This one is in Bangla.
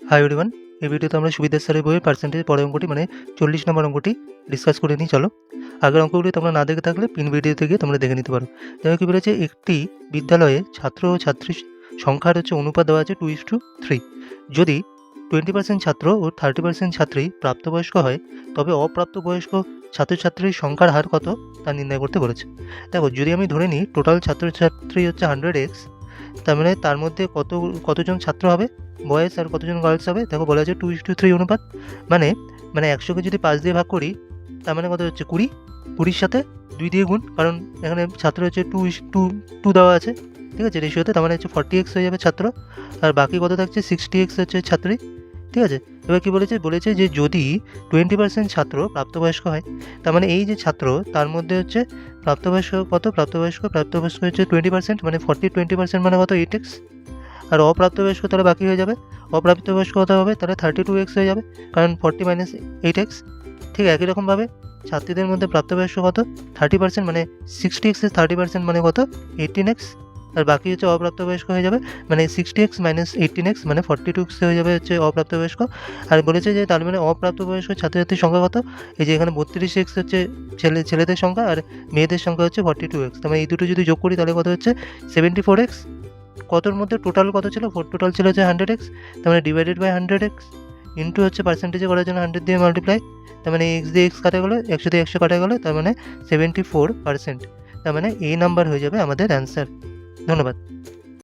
হাই এভরিওয়ান, এই ভিডিওতে আমরা সুবিধা স্যারের বইয়ের পার্সেন্টেজ পরের অঙ্কটি মানে 40 নম্বর অঙ্কটি ডিসকাস করে নিই। চলো, আগের অঙ্কগুলি তোমরা না দেখে থাকলে পিন ভিডিওতে গিয়ে তোমরা দেখে নিতে পারো। যেমন কি বলেছে, একটি বিদ্যালয়ে ছাত্র ও ছাত্রীর সংখ্যার অনুপাত দেওয়া আছে 2:3। যদি 20% ছাত্র ও 30% ছাত্রী প্রাপ্তবয়স্ক হয়, তবে অপ্রাপ্তবয়স্ক ছাত্রছাত্রীর সংখ্যার হার কত তা নির্ণয় করতে বলেছে। দেখো, যদি আমি ধরে নিই টোটাল ছাত্রছাত্রী হচ্ছে 100x, তার মানে তার মধ্যে কতজন ছাত্র হবে, বয়েজ, আর কতজন গার্লস হবে। দেখো বলা আছে 2:3 অনুপাত, মানে 100কে যদি 5 দিয়ে ভাগ করি, তার মানে কত হচ্ছে 20। 20-র সাথে 2 দিয়ে গুণ, কারণ এখানে ছাত্র হচ্ছে 2 দেওয়া আছে, ঠিক আছে, রেশিওতে। তার মানে হচ্ছে 40x হয়ে যাবে ছাত্র, আর বাকি কত থাকছে 60x হচ্ছে ছাত্রী, ঠিক আছে। এবার কি বলেছে যে যদি 20% ছাত্র প্রাপ্তবয়স্ক হয়, তার মানে এই যে ছাত্র তার মধ্যে হচ্ছে প্রাপ্তবয়স্ক প্রাপ্তবয়স্ক হচ্ছে 20%, মানে 20% মানে কত 8x। আর অপ্রাপ্তবয়স্ক তাহলে বাকি হয়ে যাবে, অপ্রাপ্তবয়স্ক কত হবে, তাহলে 32x হয়ে যাবে, কারণ 40 - 8x। ঠিক একই রকমভাবে ছাত্রীদের মধ্যে প্রাপ্তবয়স্ক কত 30%, মানে 60x এর 30% মানে কত 18x। আর বাকি হচ্ছে অপ্রাপ্তবয়স্ক হয়ে যাবে, মানে 60x - 18x মানে 42x হয়ে যাবে হচ্ছে অপ্রাপ্তবয়স্ক। আর বলেছে যে তার মানে অপ্রাপ্তবয়স্ক ছাত্রছাত্রীর সংখ্যা কত, এই যে এখানে 32x হচ্ছে ছেলেদের সংখ্যা, আর মেয়েদের সংখ্যা হচ্ছে 42x। তার মানে এই দুটো যদি যোগ করি তাহলে কত হচ্ছে 74x। কতর মধ্যে টোটাল কত ছিল, টোটাল ছিল হচ্ছে 100x, তার মানে ডিভাইডেড বাই 100x ইন্টু হচ্ছে পার্সেন্টেজে করার জন্য 100 দিয়ে মাল্টিপ্লাই, তার মানে x দিয়ে x কাটা গেলো, 100 দিয়ে 100 কাটা গেলো, তার মানে 74%। তার মানে এই নাম্বার হয়ে যাবে আমাদের অ্যান্সার। ধন্যবাদ।